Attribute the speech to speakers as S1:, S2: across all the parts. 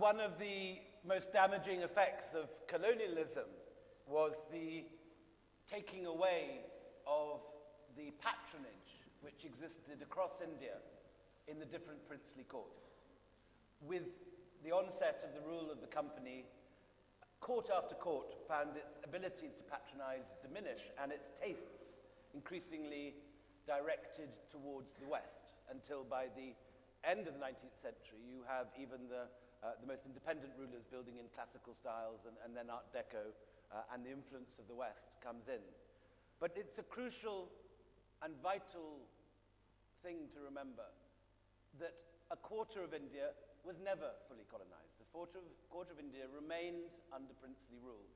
S1: One of the most damaging effects of colonialism was the taking away of the patronage which existed across India in the different princely courts. With the onset of the rule of the company, court after court found its ability to patronize diminish and its tastes increasingly directed towards the West, until by the end of the 19th century you have even the most independent rulers building in classical styles and then Art Deco, and the influence of the West comes in. But it's a crucial and vital thing to remember that a quarter of India was never fully colonized. The quarter of India remained under princely rule,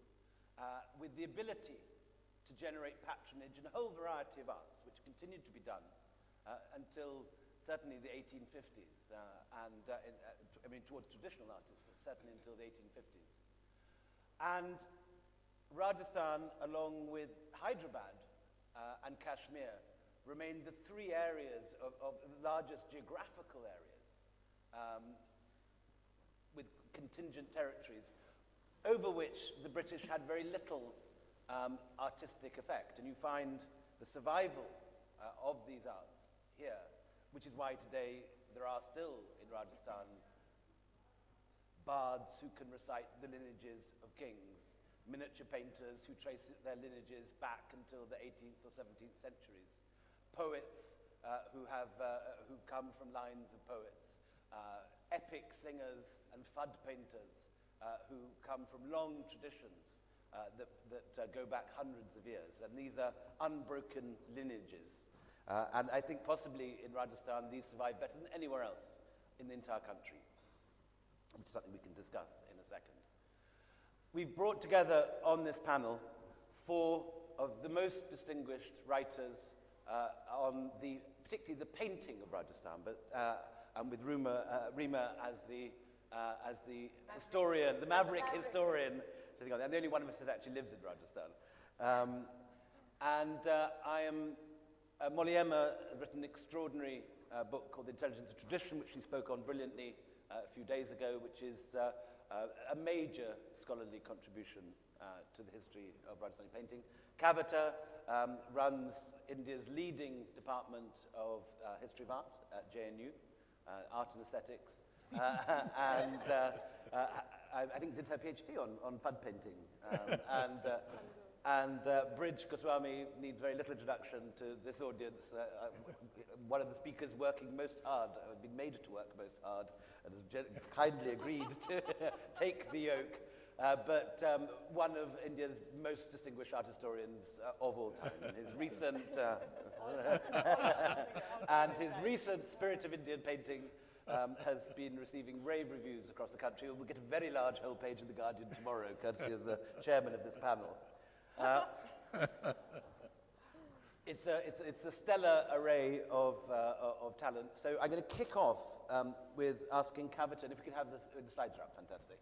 S1: with the ability to generate patronage in a whole variety of arts, which continued to be done until certainly the 1850s, towards traditional artists, certainly until the 1850s. And Rajasthan, along with Hyderabad and Kashmir, remained the three areas of the largest geographical areas with contingent territories over which the British had very little artistic effect. And you find the survival of these arts here, which is why today there are still in Rajasthan bards who can recite the lineages of kings, miniature painters who trace their lineages back until the 18th or 17th centuries, poets who come from lines of poets, epic singers and fud painters who come from long traditions that go back hundreds of years. And these are unbroken lineages. And I think possibly in Rajasthan these survive better than anywhere else in the entire country, which is something we can discuss in a second. We've brought together on this panel four of the most distinguished writers on particularly the painting of Rajasthan, but and with Rima as the historian, the maverick historian sitting on there. I'm the only one of us that actually lives in Rajasthan. Molly Emma has written an extraordinary book called The Intelligence of Tradition, which she spoke on brilliantly a few days ago, which is a major scholarly contribution to the history of Rajasthani painting. Kavita runs India's leading department of history of art at JNU, art and aesthetics, I think did her PhD on fud painting. And Bridge Goswamy needs very little introduction to this audience. One of the speakers working most hard, been made to work most hard, and has kindly agreed to take the yoke. But one of India's most distinguished art historians of all time. His recent Spirit of Indian Painting has been receiving rave reviews across the country. We'll get a very large whole page in The Guardian tomorrow, courtesy of the chairman of this panel. It's a stellar array of talent. So I'm going to kick off with asking Kavita, and if we could have the slides are up, fantastic,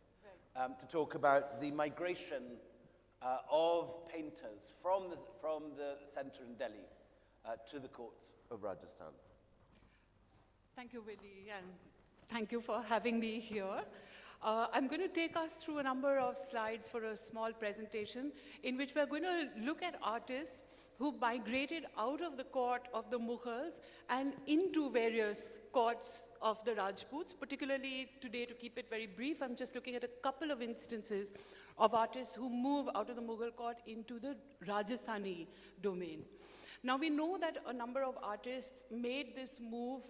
S1: to talk about the migration of painters from the centre in Delhi to the courts of Rajasthan.
S2: Thank you, Willie, and thank you for having me here. I'm going to take us through a number of slides for a small presentation in which we're going to look at artists who migrated out of the court of the Mughals and into various courts of the Rajputs. Particularly today, to keep it very brief, I'm just looking at a couple of instances of artists who move out of the Mughal court into the Rajasthani domain. Now, we know that a number of artists made this move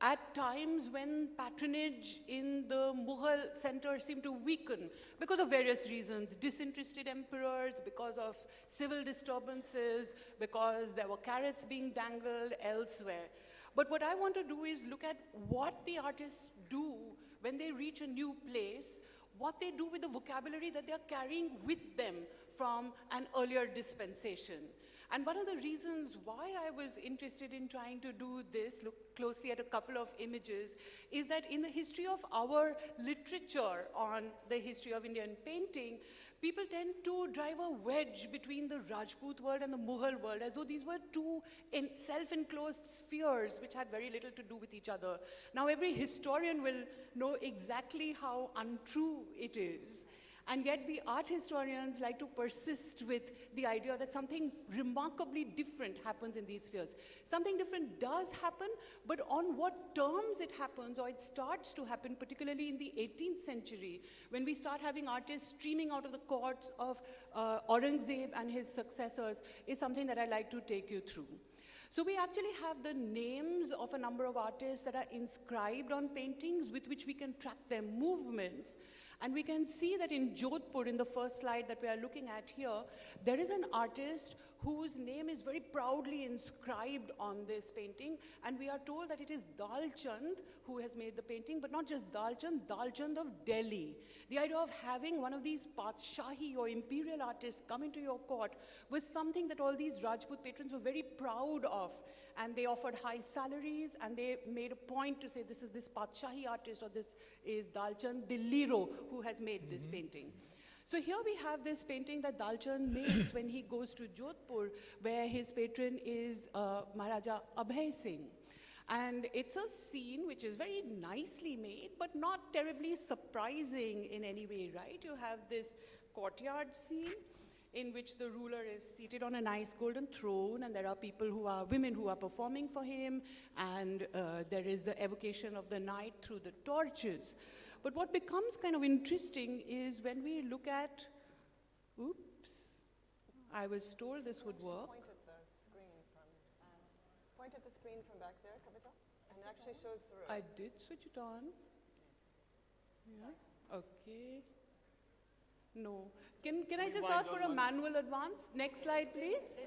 S2: at times when patronage in the Mughal center seemed to weaken because of various reasons: disinterested emperors, because of civil disturbances, because there were carrots being dangled elsewhere. But what I want to do is look at what the artists do when they reach a new place, what they do with the vocabulary that they're carrying with them from an earlier dispensation. And one of the reasons why I was interested in trying to do this, look closely at a couple of images, is that in the history of our literature on the history of Indian painting, people tend to drive a wedge between the Rajput world and the Mughal world, as though these were two self-enclosed spheres which had very little to do with each other. Now, every historian will know exactly how untrue it is. And yet the art historians like to persist with the idea that something remarkably different happens in these spheres. Something different does happen, but on what terms it happens, or it starts to happen, particularly in the 18th century, when we start having artists streaming out of the courts of Aurangzeb and his successors, is something that I'd like to take you through. So we actually have the names of a number of artists that are inscribed on paintings with which we can track their movements. And we can see that in Jodhpur, in the first slide that we are looking at here, there is an artist whose name is very proudly inscribed on this painting. And we are told that it is Dalchand who has made the painting, but not just Dalchand, Dalchand of Delhi. The idea of having one of these Patshahi or imperial artists come into your court was something that all these Rajput patrons were very proud of. And they offered high salaries, and they made a point to say, this is this Patshahi artist, or this is Dalchand Dilliro who has made this painting. So here we have this painting that Dalchand makes when he goes to Jodhpur, where his patron is Maharaja Abhay Singh. And it's a scene which is very nicely made, but not terribly surprising in any way, right? You have this courtyard scene in which the ruler is seated on a nice golden throne, and there are women who are performing for him, and there is the evocation of the night through the torches. But what becomes kind of interesting is when we look at, oops, I was told this would work.
S3: Point at the screen from back there, Kavita, and it actually shows through.
S2: I did switch it on. Yeah. Okay. No. Can I just ask for a manual advance? Next slide, please.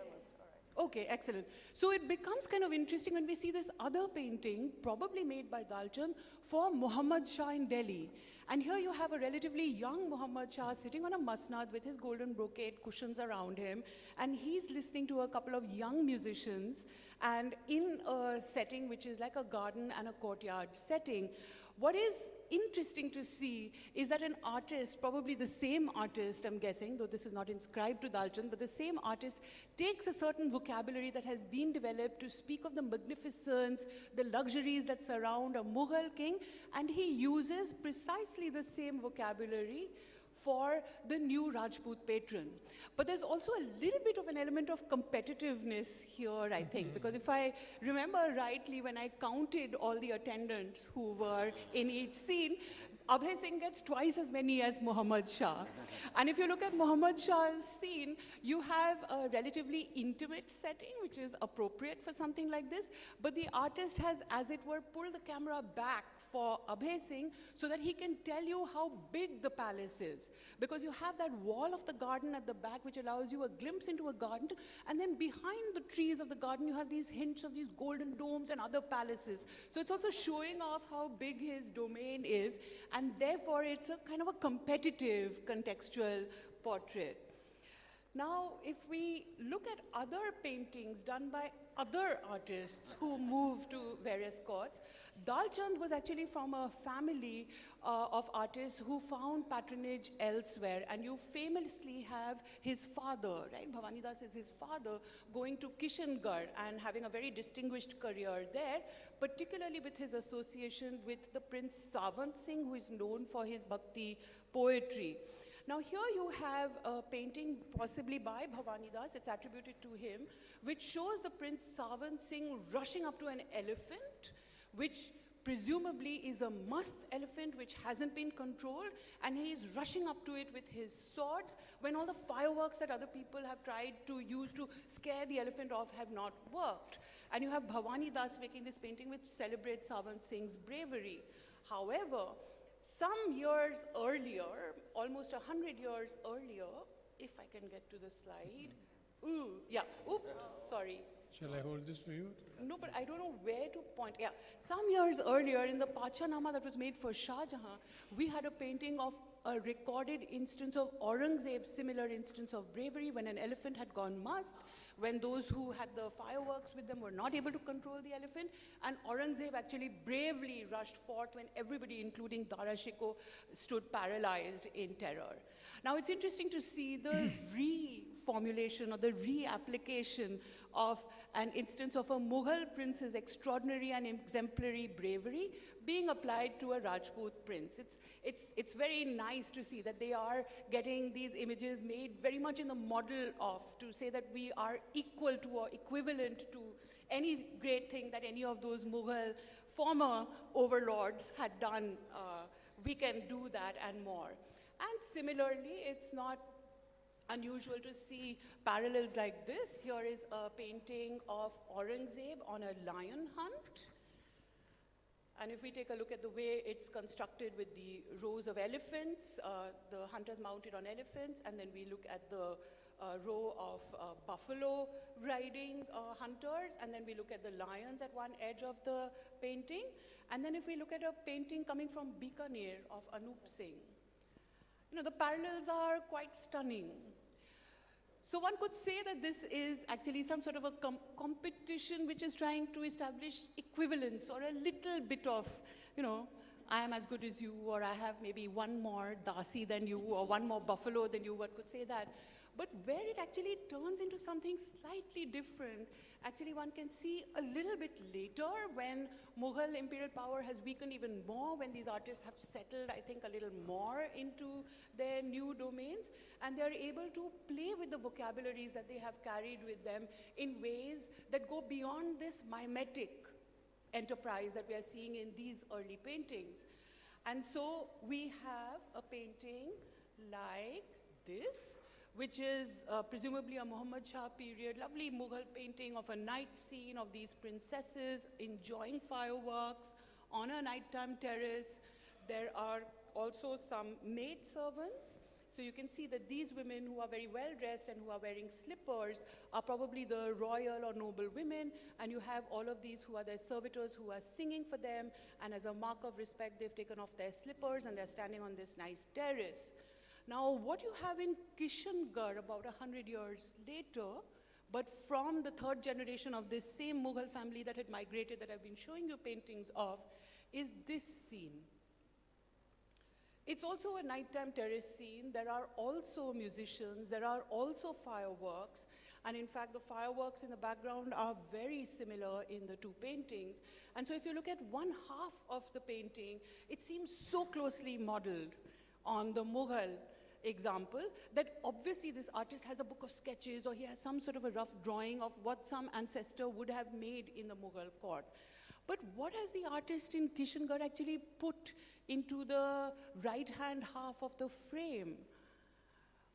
S2: Okay, excellent. So it becomes kind of interesting when we see this other painting, probably made by Dalchand, for Muhammad Shah in Delhi. And here you have a relatively young Muhammad Shah sitting on a masnad with his golden brocade cushions around him, and he's listening to a couple of young musicians, and in a setting which is like a garden and a courtyard setting. What is interesting to see is that an artist, probably the same artist, I'm guessing, though this is not inscribed to Dalchand, but the same artist takes a certain vocabulary that has been developed to speak of the magnificence, the luxuries that surround a Mughal king, and he uses precisely the same vocabulary for the new Rajput patron. But there's also a little bit of an element of competitiveness here, I think, because if I remember rightly, when I counted all the attendants who were in each scene, Abhay Singh gets twice as many as Muhammad Shah. And if you look at Muhammad Shah's scene, you have a relatively intimate setting, which is appropriate for something like this, but the artist has, as it were, pulled the camera back for Abhay Singh so that he can tell you how big the palace is. Because you have that wall of the garden at the back, which allows you a glimpse into a garden, and then behind the trees of the garden, you have these hints of these golden domes and other palaces. So it's also showing off how big his domain is, and therefore it's a kind of a competitive, contextual portrait. Now, if we look at other paintings done by other artists who moved to various courts, Dalchand was actually from a family of artists who found patronage elsewhere, and you famously have his father, right? Bhavanidas is his father, going to Kishangarh and having a very distinguished career there, particularly with his association with the Prince Savant Singh, who is known for his bhakti poetry. Now here you have a painting possibly by Bhavanidas, it's attributed to him, which shows the Prince Savant Singh rushing up to an elephant, which presumably is a mast elephant which hasn't been controlled, and he is rushing up to it with his swords when all the fireworks that other people have tried to use to scare the elephant off have not worked. And you have Bhavanidas making this painting which celebrates Savant Singh's bravery. However, some years earlier, almost 100 years earlier, if I can get to the slide. Sorry.
S4: Shall I hold this for you?
S2: No, but I don't know where to point. Yeah, some years earlier in the Pachanama that was made for Shah Jahan, we had a painting of a recorded instance of Aurangzeb's similar instance of bravery when an elephant had gone must. when those who had the fireworks with them were not able to control the elephant, and Aurangzeb actually bravely rushed forth when everybody, including Dara Shikoh, stood paralyzed in terror. Now it's interesting to see the reformulation or the reapplication of an instance of a Mughal prince's extraordinary and exemplary bravery being applied to a Rajput prince. It's very nice to see that they are getting these images made very much in the model of, to say that we are equal to or equivalent to any great thing that any of those Mughal former overlords had done. We can do that and more. And similarly, it's not unusual to see parallels like this. Here is a painting of Aurangzeb on a lion hunt. And if we take a look at the way it's constructed with the rows of elephants, the hunters mounted on elephants, and then we look at the row of buffalo riding hunters, and then we look at the lions at one edge of the painting. And then if we look at a painting coming from Bikaner of Anup Singh, you know, the parallels are quite stunning. So one could say that this is actually some sort of a competition which is trying to establish equivalence, or a little bit of, you know, I am as good as you, or I have maybe one more Dasi than you, or one more buffalo than you, one could say that. But where it actually turns into something slightly different, actually one can see a little bit later when Mughal imperial power has weakened even more, when these artists have settled, I think, a little more into their new domains, and they're able to play with the vocabularies that they have carried with them in ways that go beyond this mimetic enterprise that we are seeing in these early paintings. And so we have a painting like this, which is presumably a Muhammad Shah period, lovely Mughal painting of a night scene of these princesses enjoying fireworks on a nighttime terrace. There are also some maid servants. So you can see that these women who are very well dressed and who are wearing slippers are probably the royal or noble women, and you have all of these who are their servitors who are singing for them, and as a mark of respect they've taken off their slippers and they're standing on this nice terrace. Now, what you have in Kishangarh about 100 years later, but from the third generation of this same Mughal family that had migrated, that I've been showing you paintings of, is this scene. It's also a nighttime terrace scene. There are also musicians, there are also fireworks, and in fact the fireworks in the background are very similar in the two paintings. And so if you look at one half of the painting, it seems so closely modeled on the Mughal example that obviously this artist has a book of sketches, or he has some sort of a rough drawing of what some ancestor would have made in the Mughal court. But what has the artist in Kishangarh actually put into the right-hand half of the frame?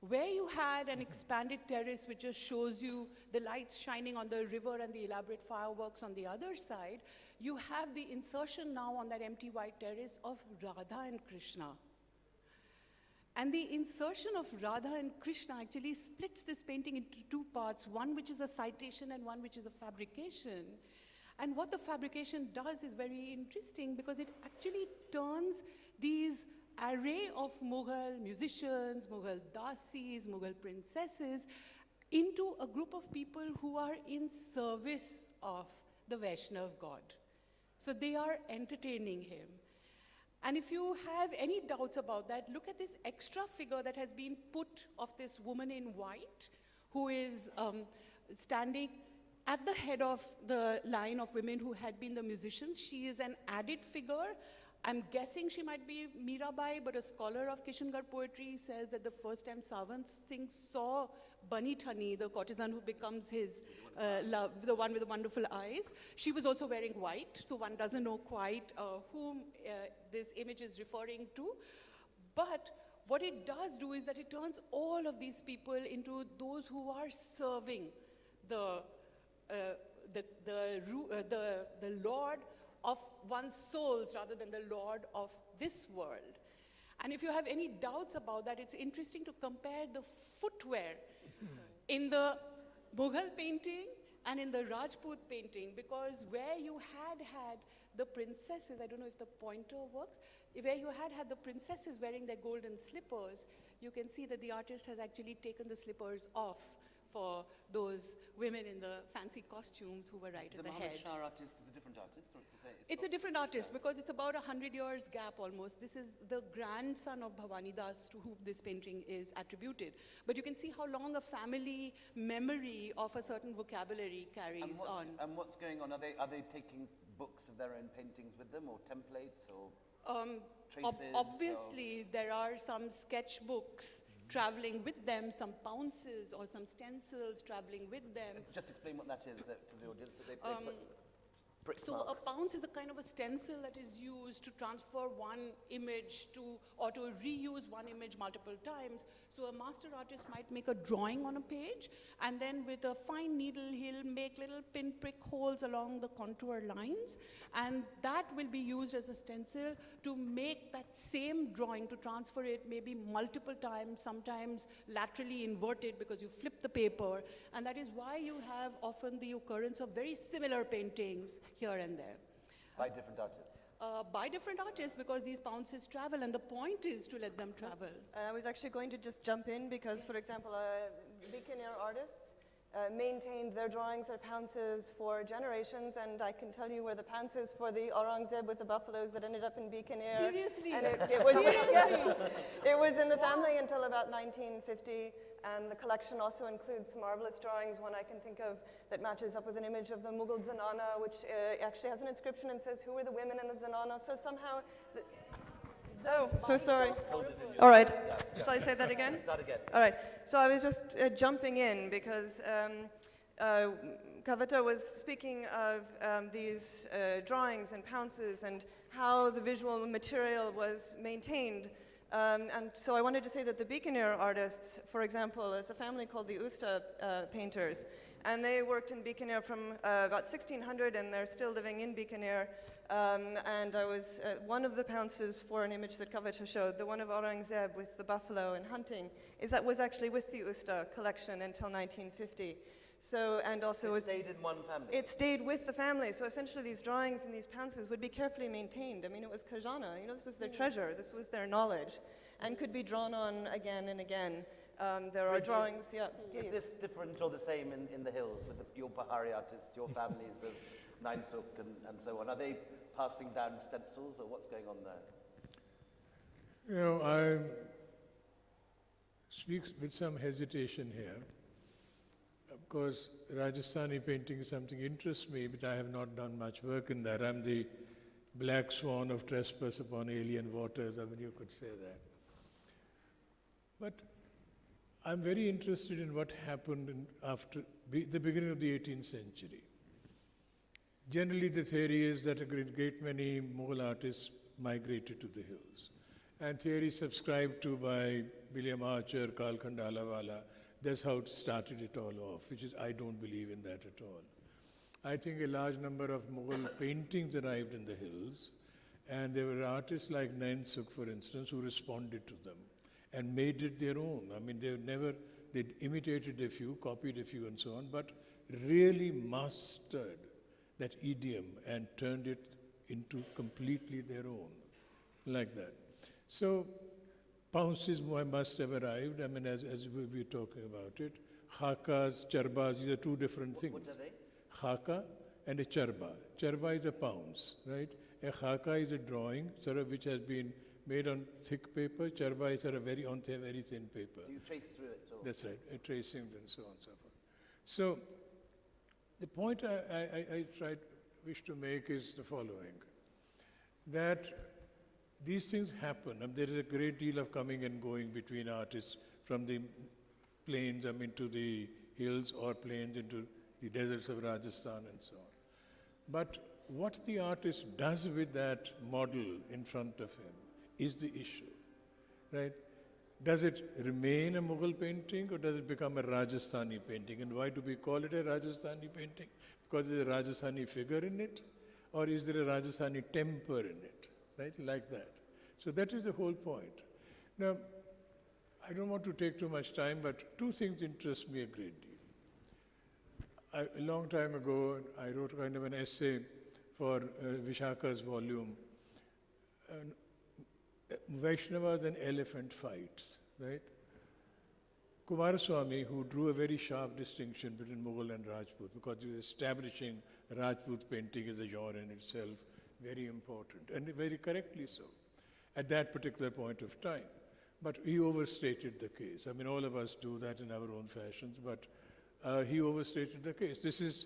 S2: Where you had an expanded terrace which just shows you the lights shining on the river and the elaborate fireworks on the other side, you have the insertion now on that empty white terrace of Radha and Krishna. And the insertion of Radha and Krishna actually splits this painting into two parts, one which is a citation and one which is a fabrication. And what the fabrication does is very interesting, because it actually turns these array of Mughal musicians, Mughal dasis, Mughal princesses into a group of people who are in service of the Vaishnav god. So they are entertaining him. And if you have any doubts about that, look at this extra figure that has been put of this woman in white, who is standing at the head of the line of women who had been the musicians. She is an added figure. I'm guessing she might be Mirabai, but a scholar of Kishangarh poetry says that the first time Savant Singh saw Bani Thani, the courtesan who becomes his love, the one with the wonderful eyes, she was also wearing white, so one doesn't know quite whom this image is referring to. But what it does do is that it turns all of these people into those who are serving the Lord of one's souls rather than the Lord of this world. And if you have any doubts about that, it's interesting to compare the footwear in the Mughal painting and in the Rajput painting, because where you had the princesses, I don't know if the pointer works, where you had the princesses wearing their golden slippers, you can see that the artist has actually taken the slippers off for those women in the fancy costumes who were right at the head.
S1: The Muhammad Shah artist is a different artist, or it's the same?
S2: It's a different artist because it's about 100 years gap almost. This is the grandson of Bhavani Das to whom this painting is attributed. But you can see how long a family memory of a certain vocabulary carries on.
S1: And what's going on? Are they taking books of their own paintings with them, or templates, or traces?
S2: Obviously, there are some sketchbooks traveling with them, some pounces or some stencils traveling with them.
S1: Just explain what that is to the audience. That they put brick
S2: So
S1: marks.
S2: a pounce is a kind of a stencil that is used to transfer one image or to reuse one image multiple times. So a master artist might make a drawing on a page, and then with a fine needle, he'll make little pinprick holes along the contour lines, and that will be used as a stencil to make that same drawing, to transfer it maybe multiple times, sometimes laterally inverted because you flip the paper, and that is why you have often the occurrence of very similar paintings here and there.
S1: By different artists?
S2: By different artists, because these pounces travel, and the point is to let them travel.
S3: I was actually going to just jump in because, for example, Bikaner artists maintained their drawings, their pounces for generations, and I can tell you where the pounces for the Aurangzeb with the buffaloes that ended up in Bikaner.
S2: Seriously?
S3: And it was, it was in the family until about 1950. And the collection also includes some marvelous drawings. One I can think of that matches up with an image of the Mughal Zanana, which actually has an inscription and says, who were the women in the Zanana? So somehow, oh, so sorry. All right, shall I say that again?
S1: Start again.
S3: All right, so I was just jumping in because Kavita was speaking of these drawings and pounces and how the visual material was maintained. And so I wanted to say that the Bikaner artists, for example, is a family called the Usta painters. And they worked in Bikaner from about 1600, and they're still living in Bikaner. And I was, one of the pounces for an image that Kavita showed, the one of Aurangzeb with the buffalo and hunting, was actually with the Usta collection until 1950. So, and also
S1: it stayed in one family?
S3: It stayed with the family. So essentially these drawings and these pounces would be carefully maintained. I mean, it was khazana, this was their treasure, this was their knowledge, and could be drawn on again and again. There are drawings, yeah, please.
S1: Is this different or the same in the hills with your Pahari artists, your families of Nansuk and so on? Are they passing down stencils, or what's going on there?
S4: I speak with some hesitation here. Of course, Rajasthani painting is something that interests me, but I have not done much work in that. I'm the black swan of trespass upon alien waters. I mean, you could say that. But I'm very interested in what happened after the beginning of the 18th century. Generally, the theory is that a great many Mughal artists migrated to the hills. And theory subscribed to by William Archer, Karl Khandalawala. That's how it started it all off, which is, I don't believe in that at all. I think a large number of Mughal paintings arrived in the hills, and there were artists like Nansuk, for instance, who responded to them and made it their own. I mean, they imitated a few, copied a few and so on, but really mastered that idiom and turned it into completely their own, like that. So, pounces must have arrived, I mean, as we were talking about it. Khakas, charbas, these are two different things.
S1: What are they?
S4: Khaka and a charba. Charba is a pounce, right? A khaka is a drawing, sort of, which has been made on thick paper. Charba is sort of very thin paper.
S1: So you trace through it? Or?
S4: That's right, tracing and so on and so forth. So, the point I wish to make is the following, that these things happen, and there is a great deal of coming and going between artists from the plains, to the hills, or plains into the deserts of Rajasthan and so on. But what the artist does with that model in front of him is the issue, right? Does it remain a Mughal painting, or does it become a Rajasthani painting? And why do we call it a Rajasthani painting? Because there's a Rajasthani figure in it, or is there a Rajasthani temper in it? Right, like that. So that is the whole point. Now, I don't want to take too much time, but two things interest me a great deal. A long time ago, I wrote kind of an essay for Vishaka's volume, Vaishnavas and elephant fights, right? Kumaraswamy, who drew a very sharp distinction between Mughal and Rajput, because he was establishing Rajput painting as a genre in itself, very important, and very correctly so, at that particular point of time. But he overstated the case. I mean, all of us do that in our own fashions, but he overstated the case. This is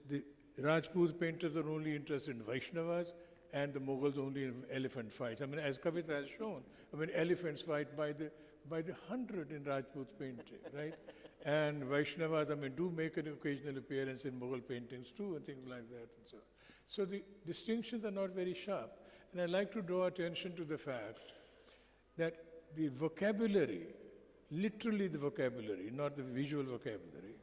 S4: the Rajput painters are only interested in Vaishnavas, and the Mughals only in elephant fights. I mean, as Kavita has shown, I mean, elephants fight by the hundred in Rajput painting, right? And Vaishnavas, I mean, do make an occasional appearance in Mughal paintings too, and things like that, and so on. So the distinctions are not very sharp. And I'd like to draw attention to the fact that the vocabulary, literally the vocabulary, not the visual vocabulary,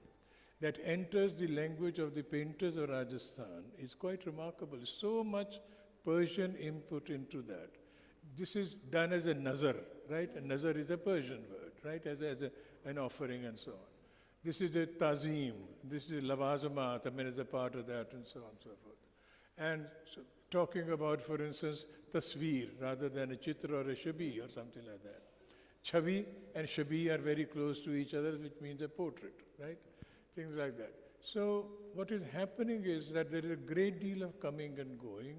S4: that enters the language of the painters of Rajasthan is quite remarkable. So much Persian input into that. This is done as a nazar, right? A nazar is a Persian word, right? As an offering and so on. This is a tazim, this is a lavazamat, I mean, as a part of that, and so on and so forth. And so talking about, for instance, tasveer rather than a chitra or a shabi or something like that. Chavi and shabi are very close to each other, which means a portrait, right? Things like that. So what is happening is that there is a great deal of coming and going.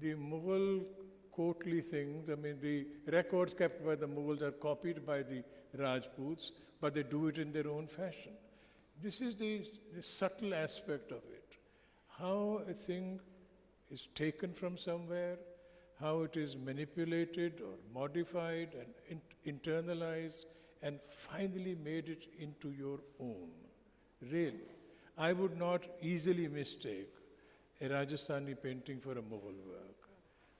S4: The Mughal courtly things, I mean, the records kept by the Mughals are copied by the Rajputs, but they do it in their own fashion. This is the subtle aspect of it. How a thing is taken from somewhere, how it is manipulated or modified and internalized and finally made it into your own. Really. I would not easily mistake a Rajasthani painting for a Mughal work.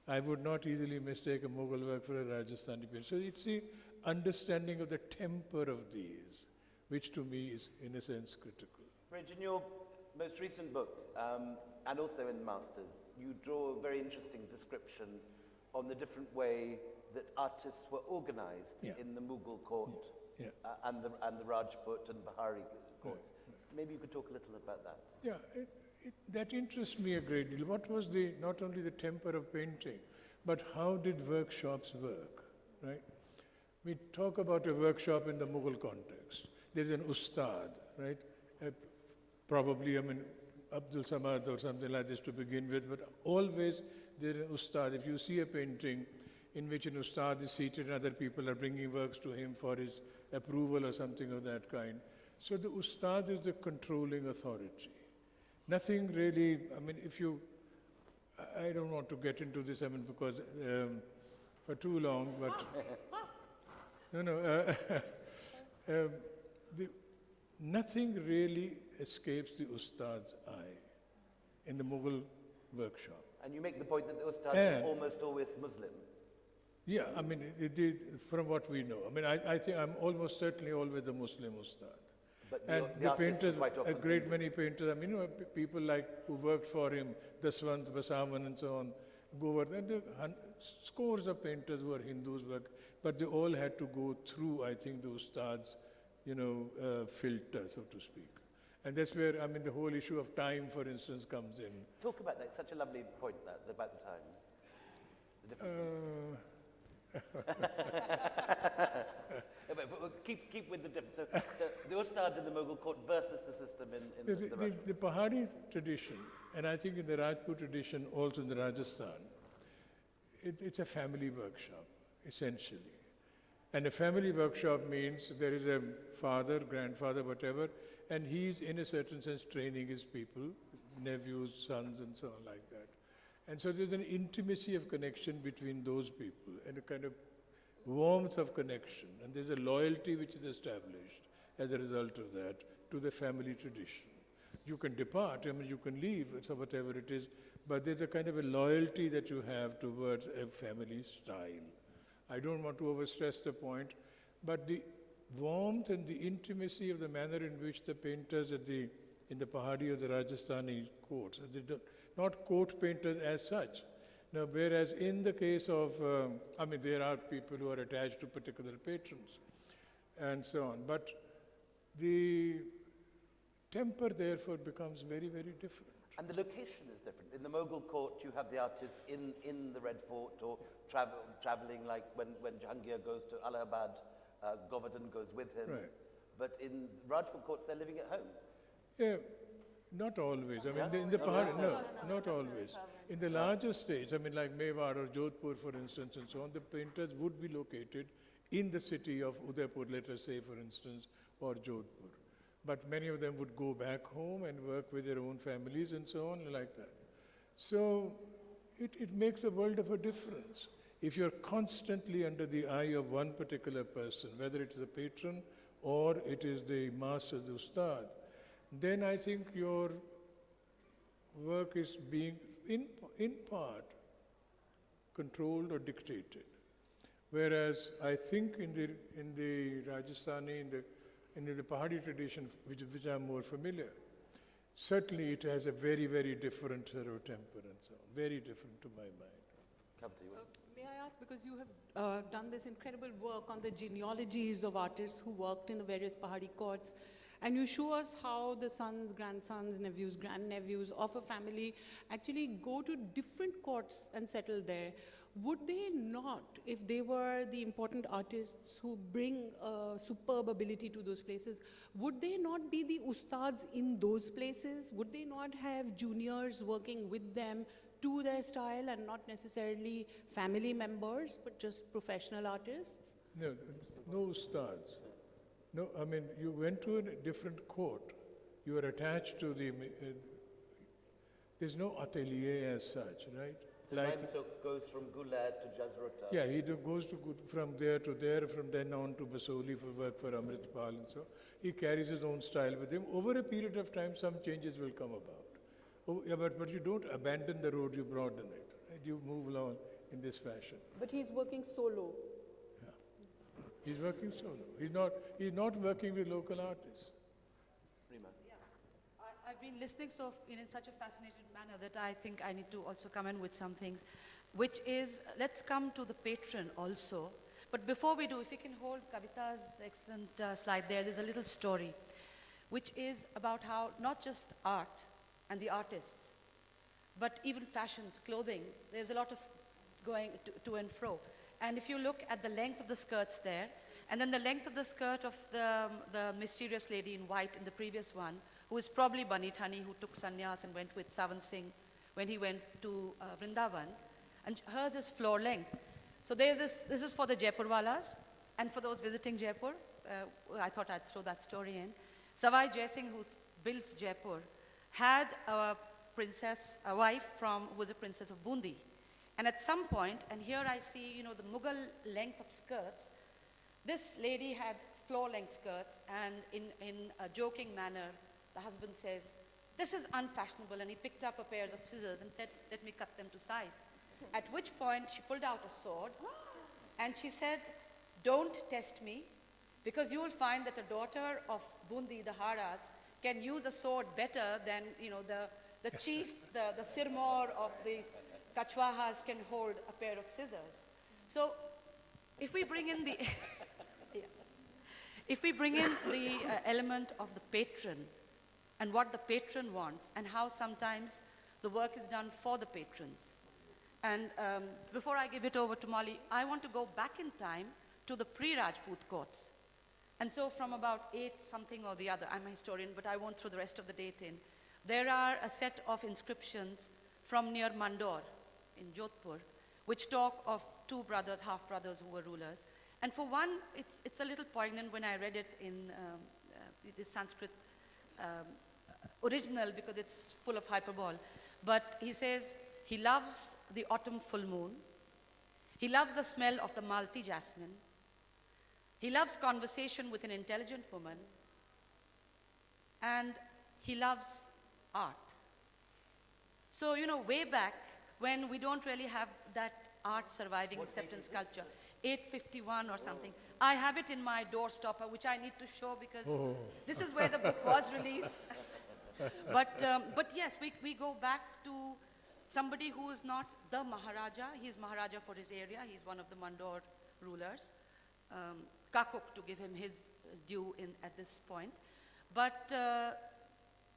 S4: I would not easily mistake a Mughal work for a Rajasthani painting. So it's the understanding of the temper of these, which to me is in a sense critical.
S1: Raj, in your most recent book, and also in Masters, you draw a very interesting description on the different way that artists were organized in the Mughal court and the Rajput and Bahari courts. Maybe you could talk a little about that.
S4: Yeah, that interests me a great deal. What was not only the temper of painting, but how did workshops work, right? We talk about a workshop in the Mughal context. There's an ustad, right? Probably, I mean, Abdul Samad or something like this to begin with, but always there's an ustad. If you see a painting in which an ustad is seated and other people are bringing works to him for his approval or something of that kind. So the ustad is the controlling authority. Nothing really, I mean, I don't want to get into this, I mean, because for too long, but, nothing really escapes the ustad's eye in the Mughal workshop.
S1: And you make the point that the ustads are almost always Muslim.
S4: Yeah, I mean, from what we know. I mean, I think I'm almost certainly always a Muslim ustad.
S1: But
S4: the painters, a great many painters, I mean, people like who worked for him, Daswant, Basavan and so on, Govardhan, there are scores of painters who are Hindus, but they all had to go through, I think, the ustad's, filter, so to speak. And that's where, I mean, the whole issue of time, for instance, comes in.
S1: Talk about that. It's such a lovely point, about the time. The difference. But keep with the difference. So the ustad in the Mughal court versus the system in
S4: the Pahari tradition, and I think in the Rajput tradition, also in the Rajasthan, it's a family workshop, essentially. And a family workshop means there is a father, grandfather, whatever, and he's in a certain sense training his people, nephews, sons, and so on like that. And so there's an intimacy of connection between those people and a kind of warmth of connection. And there's a loyalty which is established as a result of that to the family tradition. You can depart, I mean, you can leave, so whatever it is, but there's a kind of a loyalty that you have towards a family style. I don't want to overstress the point, but the warmth and the intimacy of the manner in which the painters in the Pahari or the Rajasthani courts, not court painters as such. Now, whereas in the case of, there are people who are attached to particular patrons and so on, but the temper therefore becomes very, very different.
S1: And the location is different. In the Mughal court, you have the artists in the Red Fort or traveling, like when Jahangir goes to Allahabad Govardhan goes with him.
S4: Right.
S1: But in Rajput courts, they're living at home.
S4: Yeah, not always. I mean, in the Pahad, no, not always. In the larger states, I mean, like Mewar or Jodhpur, for instance, and so on, the painters would be located in the city of Udaipur, let us say, for instance, or Jodhpur. But many of them would go back home and work with their own families and so on, like that. So it makes a world of a difference. If you're constantly under the eye of one particular person, whether it is a patron or it is the master, the ustad, then I think your work is being, in part, controlled or dictated. Whereas I think in the Rajasthani, in the Pahadi tradition, which I'm more familiar, certainly it has a very, very different sort of temper and so on, very different to my mind.
S1: Kavita, you want-
S2: May I ask, because you have done this incredible work on the genealogies of artists who worked in the various Pahadi courts, and you show us how the sons, grandsons, nephews, grandnephews of a family actually go to different courts and settle there. Would they not, if they were the important artists who bring superb ability to those places, would they not be the ustads in those places? Would they not have juniors working with them to their style and not necessarily family members, but just professional artists?
S4: No, no ustads. No, I mean, you went to a different court. You are attached to the, there's no atelier as such, right?
S1: So Mansukh goes from Gulad to Jazrota.
S4: Yeah, he goes from there to there, from then on to Basoli for work for Amritpal and so. He carries his own style with him. Over a period of time, some changes will come about. Oh, yeah, but you don't abandon the road, you broaden it. Right? You move along in this fashion.
S2: But he's working solo.
S4: Yeah. He's working solo. He's not working with local artists.
S1: Rima.
S5: I've been listening in such a fascinated manner that I think I need to also come in with some things, which is, let's come to the patron also. But before we do, if we can hold Kavita's excellent slide there's a little story, which is about how not just art and the artists, but even fashions, clothing, there's a lot of going to and fro. And if you look at the length of the skirts there, and then the length of the skirt of the mysterious lady in white in the previous one, who is probably Bani Thani, who took sannyas and went with Savan Singh when he went to Vrindavan, and hers is floor length. So this is for the Jaipurwalas, and for those visiting Jaipur, I thought I'd throw that story in. Savai Jai Singh, who builds Jaipur, had a wife who was a princess of Bundi. And at some point, and here I see, the Mughal length of skirts, this lady had floor-length skirts, and in a joking manner, the husband says, "This is unfashionable," and he picked up a pair of scissors and said, "Let me cut them to size." At which point, she pulled out a sword, and she said, "Don't test me, because you will find that the daughter of Bundi, the Haras, can use a sword better than, the chief, the sirmor of the Kachwahas can hold a pair of scissors." So if we bring in the element of the patron and what the patron wants and how sometimes the work is done for the patrons. And before I give it over to Molly, I want to go back in time to the pre-Rajput courts. And so from about 8 something or the other, I'm a historian, but I won't throw the rest of the date in, there are a set of inscriptions from near Mandor in Jodhpur, which talk of 2 brothers, half-brothers who were rulers. And for one, it's a little poignant when I read it in the Sanskrit original, because it's full of hyperbole. But he says, he loves the autumn full moon. He loves the smell of the Malti jasmine. He loves conversation with an intelligent woman. And he loves art. So, way back when we don't really have that art surviving except in sculpture, 851 or something. I have it in my doorstopper, which I need to show because this is where the book was released. But yes, we go back to somebody who is not the Maharaja. He's Maharaja for his area. He's one of the Mandor rulers. Kakuk, to give him his due at this point. But,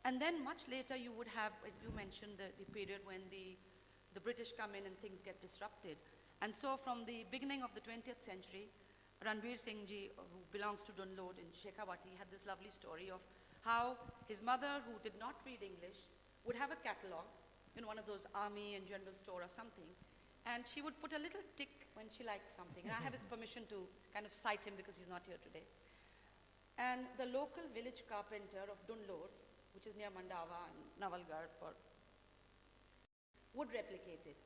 S5: and then much later you would have, you mentioned the period when the British come in and things get disrupted. And so from the beginning of the 20th century, Ranveer Singh ji, who belongs to Dunlod in Shekhawati, had this lovely story of how his mother, who did not read English, would have a catalog in one of those army and general store or something, and she would put a little tick when she liked something. And I have his permission to kind of cite him because he's not here today. And the local village carpenter of Dunlod, which is near Mandava and Navalgarh, would replicate it.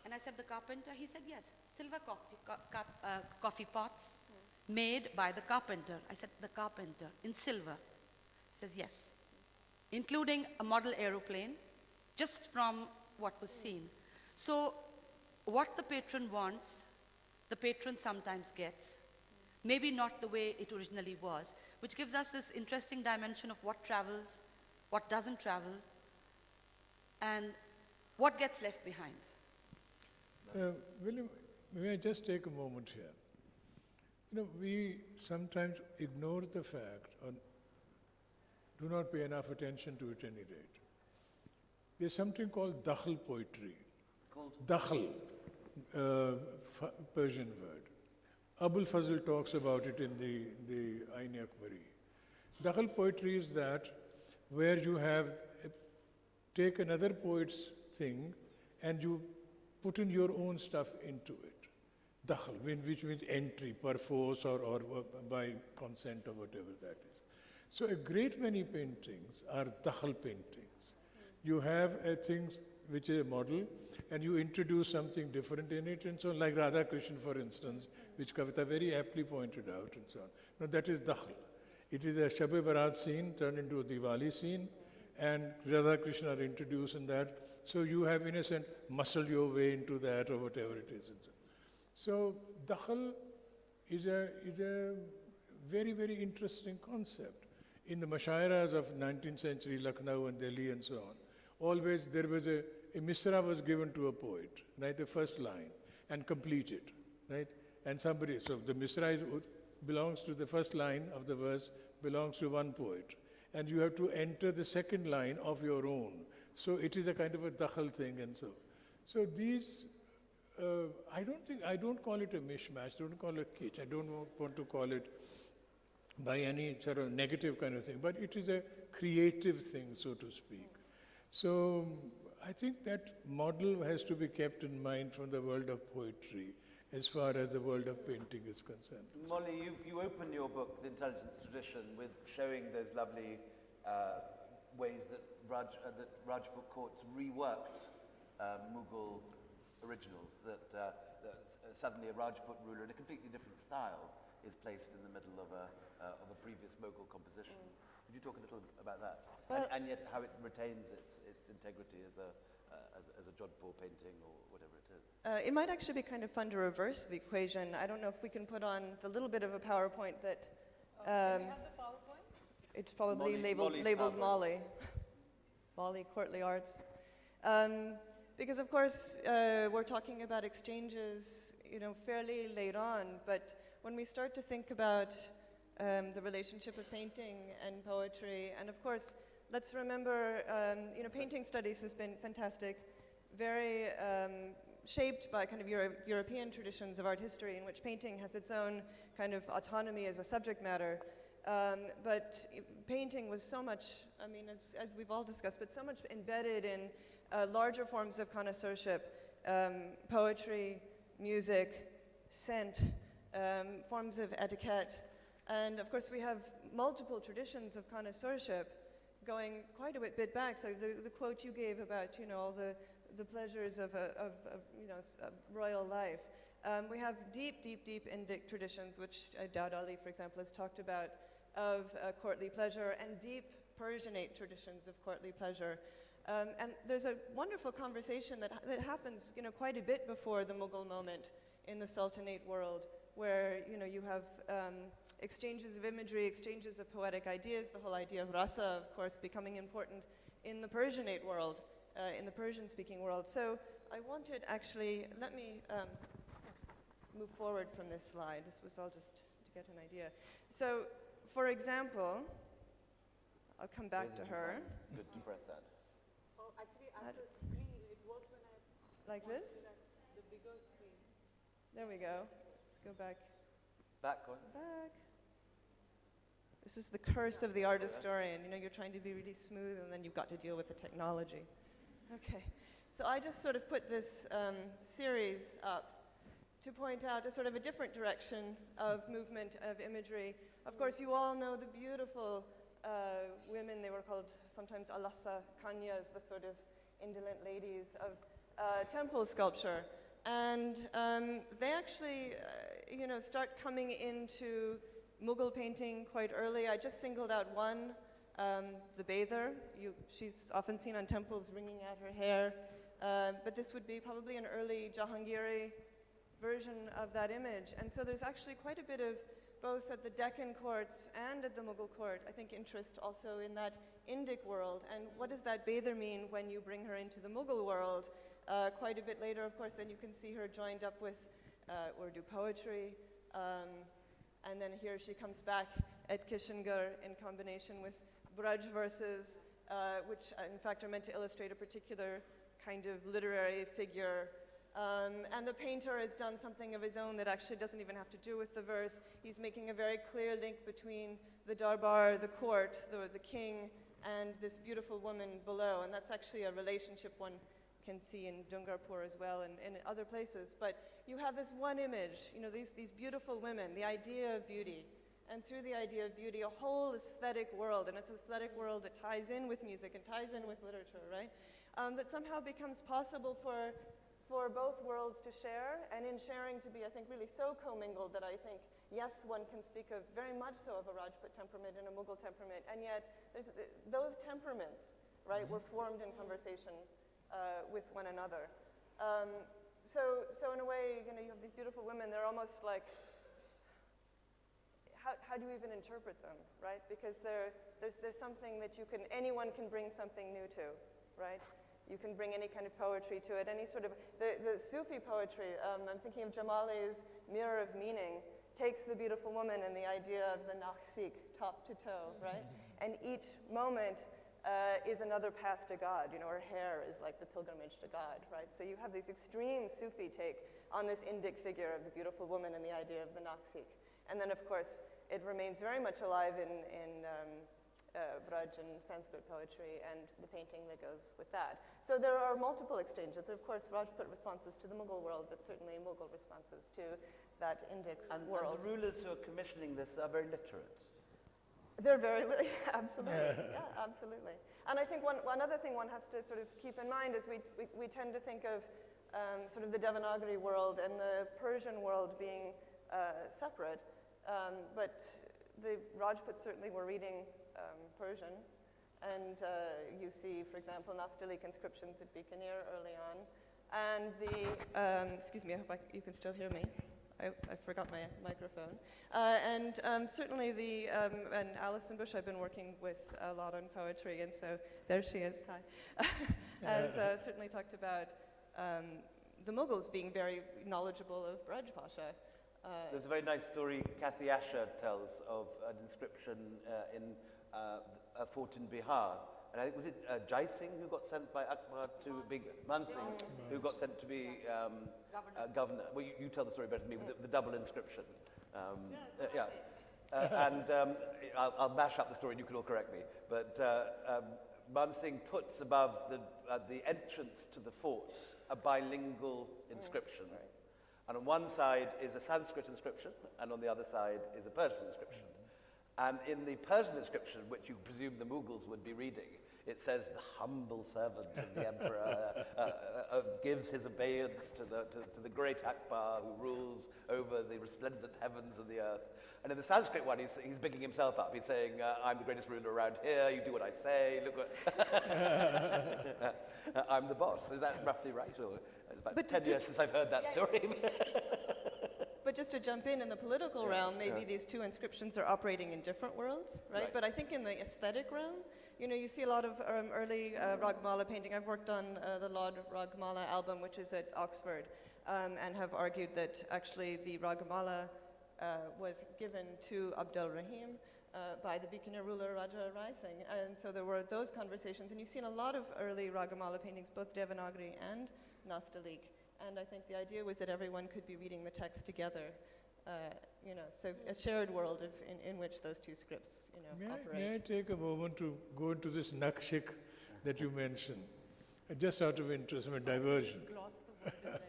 S5: And I said, the carpenter? He said, yes, silver coffee pots made by the carpenter. I said, the carpenter in silver? He says, yes, including a model aeroplane, just from what was seen. So what the patron wants, the patron sometimes gets, maybe not the way it originally was, which gives us this interesting dimension of what travels, what doesn't travel, and what gets left behind.
S4: William, may I just take a moment here? You know, we sometimes ignore the fact or do not pay enough attention to it at any rate. There's something called dakhal poetry. Dakhal, Persian word. Abul Fazl talks about it in the Ain Akbari. Dakhal poetry is that where you have take another poet's thing and you put in your own stuff into it. Dakhal, which means entry, perforce or by consent or whatever that is. So a great many paintings are dakhal paintings. You have things which is a model and you introduce something different in it and so on, like Radha Krishna, for instance, which Kavita very aptly pointed out and so on. Now that is dakhal. It is a Shab-e Barat scene turned into a Diwali scene, and Radha Krishna are introduced in that. So you have, in a sense, muscle your way into that or whatever it is. So dakhal is a very, very interesting concept. In the Mashairas of 19th century Lucknow and Delhi and so on, always there was a misra was given to a poet, right, the first line, and completed, right? And somebody, so the misra belongs to the first line of the verse, belongs to one poet. And you have to enter the second line of your own. So it is a kind of a dakhal thing and so. So these, I don't call it a mishmash, I don't call it kitsch, I don't want to call it by any sort of negative kind of thing, but it is a creative thing, so to speak. So I think that model has to be kept in mind from the world of poetry as far as the world of painting is concerned.
S1: Molly, you open your book, The Intelligence Tradition, with showing those lovely ways that Rajput courts reworked Mughal originals, that suddenly a Rajput ruler in a completely different style is placed in the middle of a previous Mughal composition. Would you talk a little about that?
S3: Well,
S1: and yet how it retains its integrity as a Jodhpur painting or whatever it is.
S3: It might actually be kind of fun to reverse the equation. I don't know if we can put on the little bit of a PowerPoint that...
S2: Do we have the PowerPoint?
S3: It's probably
S1: Molly's
S3: labeled
S1: PowerPoint.
S3: Molly. Molly, Courtly Arts. Because of course, we're talking about exchanges, fairly late on, but when we start to think about the relationship of painting and poetry, and of course, let's remember, painting studies has been fantastic, very shaped by kind of European traditions of art history in which painting has its own kind of autonomy as a subject matter. But painting was so much, as we've all discussed, but so much embedded in larger forms of connoisseurship, poetry, music, scent, forms of etiquette. And of course, we have multiple traditions of connoisseurship going quite a bit back. So the quote you gave about, all the pleasures of a royal life. We have deep Indic traditions, which Daud Ali, for example, has talked about, of courtly pleasure, and deep Persianate traditions of courtly pleasure. And there's a wonderful conversation that happens, quite a bit before the Mughal moment in the Sultanate world, where, you have exchanges of imagery, exchanges of poetic ideas, the whole idea of rasa, of course, becoming important in the Persianate world, in the Persian-speaking world. So I wanted, actually, let me move forward from this slide. This was all just to get an idea. So, for example, I'll come back to her.
S1: Good to press that.
S2: Oh, actually, at the screen, it worked when I
S3: Like this?
S2: the bigger screen.
S3: There we go. Let's go back.
S1: Back one.
S3: Back. This is the curse of the art historian. You know, you're trying to be really smooth, and then you've got to deal with the technology. Okay. So I just sort of put this series up to point out a sort of a different direction of movement, of imagery. Of course, you all know the beautiful women. They were called sometimes alasa kanyas, the sort of indolent ladies of temple sculpture. And they actually, you know, start coming into Mughal painting quite early. I just singled out one, the bather. She's often seen on temples wringing out her hair. But this would be probably an early Jahangiri version of that image. And so there's actually quite a bit of, both at the Deccan courts and at the Mughal court, I think, interest also in that Indic world. And what does that bather mean when you bring her into the Mughal world? Quite a bit later, of course, then you can see her joined up with Urdu poetry. And then here she comes back at Kishangarh in combination with Braj verses, which in fact are meant to illustrate a particular kind of literary figure. And the painter has done something of his own that actually doesn't even have to do with the verse. He's making a very clear link between the darbar, the court, the king, and this beautiful woman below. And that's actually a relationship one can see in Dungarpur as well and in other places. But you have this one image, you know, these beautiful women, the idea of beauty. And through the idea of beauty, a whole aesthetic world, and it's an aesthetic world that ties in with music and ties in with literature, right? That somehow becomes possible for both worlds to share, and in sharing to be, I think, really so commingled that I think, yes, one can speak of very much so of a Rajput temperament and a Mughal temperament, and yet those temperaments, right, were formed in conversation with one another. So in a way, you know, you have these beautiful women, they're almost like, how do you even interpret them, right? Because there's something that anyone can bring something new to, right? You can bring any kind of poetry to it, any sort of, the Sufi poetry, I'm thinking of Jamali's Mirror of Meaning, takes the beautiful woman and the idea of the naksik, top to toe, right? And each moment is another path to God. You know, her hair is like the pilgrimage to God, right? So you have this extreme Sufi take on this Indic figure of the beautiful woman and the idea of the naksik. And then, of course, it remains very much alive in Braj and Sanskrit poetry and the painting that goes with that. So there are multiple exchanges. Of course, Rajput responses to the Mughal world, but certainly Mughal responses to that Indic world.
S1: And the rulers who are commissioning this are very literate.
S3: They're very literate, absolutely, yeah, absolutely. And I think one other thing one has to sort of keep in mind is we tend to think of sort of the Devanagari world and the Persian world being separate, but the Rajputs certainly were reading Persian, and you see, for example, Nastaliq inscriptions at Bikaner early on, and the, excuse me, I hope you can still hear me. I forgot my microphone. And certainly and Alison Bush, I've been working with a lot on poetry, and so there she is, hi, has certainly talked about the Mughals being very knowledgeable of Braj Pasha.
S1: There's a very nice story Kathy Asher tells of an inscription in a fort in Bihar. And I think, was it Jai Singh who got sent by Akbar to be, Man Singh, who got sent to be governor. Well, you tell the story better than me, with the double inscription. I'll mash up the story and you can all correct me. But Man Singh puts above the entrance to the fort a bilingual inscription. Right. And on one side is a Sanskrit inscription, and on the other side is a Persian inscription. And in the Persian inscription, which you presume the Mughals would be reading, it says, the humble servant of the emperor gives his obeisance to the great Akbar who rules over the resplendent heavens and the earth. And in the Sanskrit one, he's bigging himself up. He's saying, I'm the greatest ruler around here, you do what I say, look what... I'm the boss. Is that roughly right? Or it's about 10 years since I've heard that story.
S3: But just to jump in the political realm, maybe these two inscriptions are operating in different worlds, right? But I think in the aesthetic realm, you know, you see a lot of early Ragmala painting. I've worked on the Lord Ragmala album, which is at Oxford, and have argued that actually the Ragmala was given to Abdul Rahim by the Bikaner ruler Raja Rai Singh. And so there were those conversations. And you've seen a lot of early Ragamala paintings, both Devanagari and Nastaliq. And I think the idea was that everyone could be reading the text together. so a shared world in which those two scripts, operate.
S4: May I take a moment to go into this nakshik that you mentioned, just out of interest, diversion.
S2: Gloss the word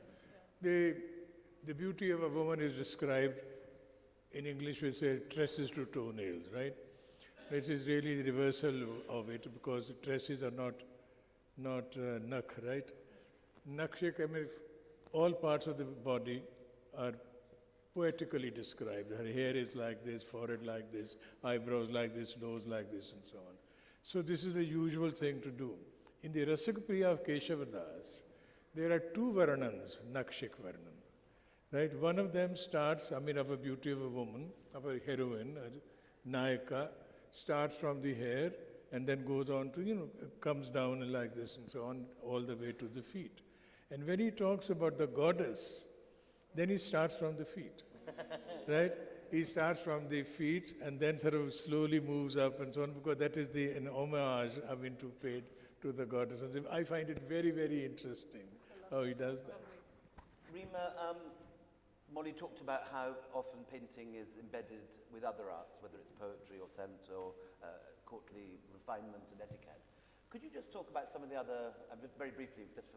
S2: is ready.
S4: The beauty of a woman is described in English, we say tresses to toenails, right? This is really the reversal of it because the tresses are not nak, right? Nakshik, all parts of the body are poetically described. Her hair is like this, forehead like this, eyebrows like this, nose like this, and so on. So this is the usual thing to do. In the Rasakpriya of Keshavadas, there are two varnans, nakshik varnan. Right? One of them starts, of a beauty of a woman, of a heroine, a nayaka, starts from the hair and then goes on to, comes down like this and so on, all the way to the feet. And when he talks about the goddess, then he starts from the feet, right? He starts from the feet and then sort of slowly moves up and so on, because that is an homage, to paid to the goddess. And I find it very, very interesting how he does that.
S1: Rima, Molly talked about how often painting is embedded with other arts, whether it's poetry or scent or courtly refinement and etiquette. Could you just talk about some of the other, very briefly, just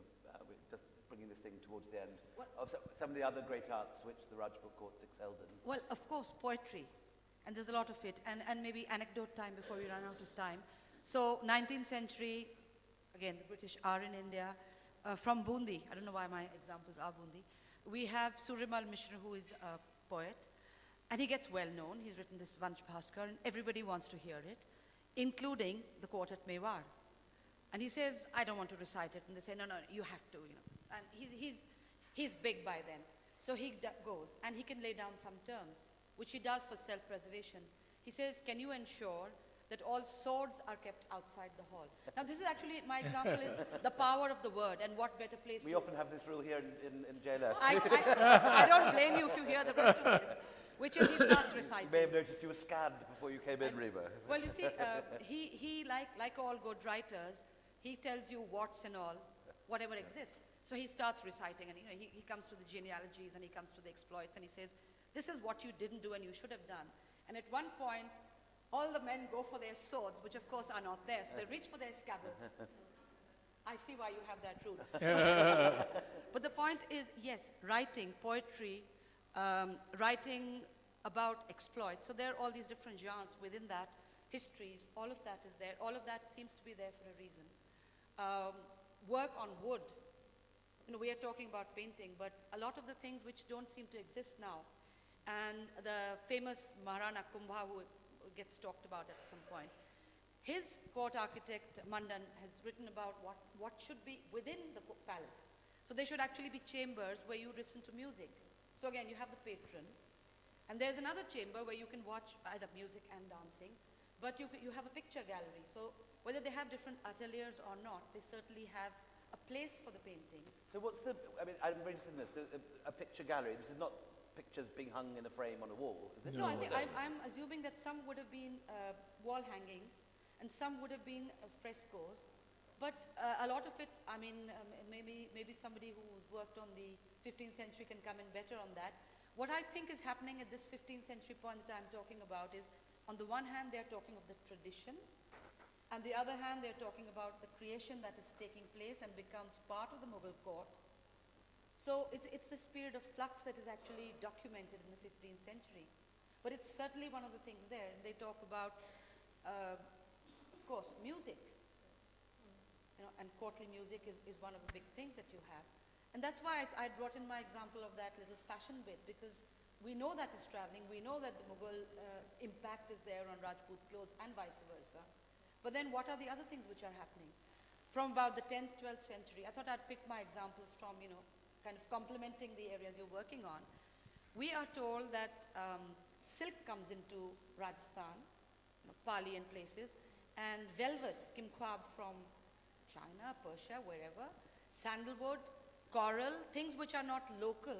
S1: bringing this thing towards the end, of some of the other great arts which the Rajput courts excelled in?
S5: Well, of course, poetry. And there's a lot of it. And maybe anecdote time before we run out of time. So 19th century, again, the British are in India. From Bundi, I don't know why my examples are Bundi, we have Surimal Mishra, who is a poet, and he gets well known. He's written this Vansh Bhaskar, and everybody wants to hear it, including the court at Mewar. And he says, I don't want to recite it. And they say, no, you have to, And he's big by then. So he goes, and he can lay down some terms, which he does for self-preservation. He says, can you ensure that all swords are kept outside the hall? Now, this is actually, my example is the power of the word, and what better place
S1: We often have this rule here in JLF.
S5: I don't blame you if you hear the rest of this, which is he starts reciting.
S1: You may have noticed you were scanned before you came in, Rima.
S5: Well, you see, he like all good writers, he tells you what's and all, whatever exists. So he starts reciting, and he comes to the genealogies, and he comes to the exploits, and he says, this is what you didn't do and you should have done. And at one point, all the men go for their swords, which of course are not there, so they reach for their scabbards. I see why you have that rule. But the point is, yes, writing, poetry, writing about exploits. So there are all these different genres within that, histories, all of that is there. All of that seems to be there for a reason. Work on wood. We are talking about painting, but a lot of the things which don't seem to exist now, and the famous Maharana Kumbha, who gets talked about at some point, his court architect, Mandan, has written about what should be within the palace. So there should actually be chambers where you listen to music. So again, you have the patron, and there's another chamber where you can watch either music and dancing, but you have a picture gallery. So whether they have different ateliers or not, they certainly have a place for the paintings.
S1: So I'm very interested in this, a picture gallery. This is not pictures being hung in a frame on a wall, is it?
S5: No, I'm assuming that some would have been wall hangings and some would have been frescoes, but a lot of it, maybe somebody who's worked on the 15th century can come in better on that. What I think is happening at this 15th century point that I'm talking about is, on the one hand, they're talking of the tradition, and the other hand, they're talking about the creation that is taking place and becomes part of the Mughal court. So it's this period of flux that is actually documented in the 15th century. But it's certainly one of the things there. They talk about, of course, music. And courtly music is one of the big things that you have. And that's why I brought in my example of that little fashion bit, because we know that is traveling. We know that the Mughal impact is there on Rajput clothes and vice versa. But then what are the other things which are happening? From about the 10th, 12th century, I thought I'd pick my examples from, kind of complementing the areas you're working on. We are told that silk comes into Rajasthan, Pali and places, and velvet, kimkhwab from China, Persia, wherever, sandalwood, coral, things which are not local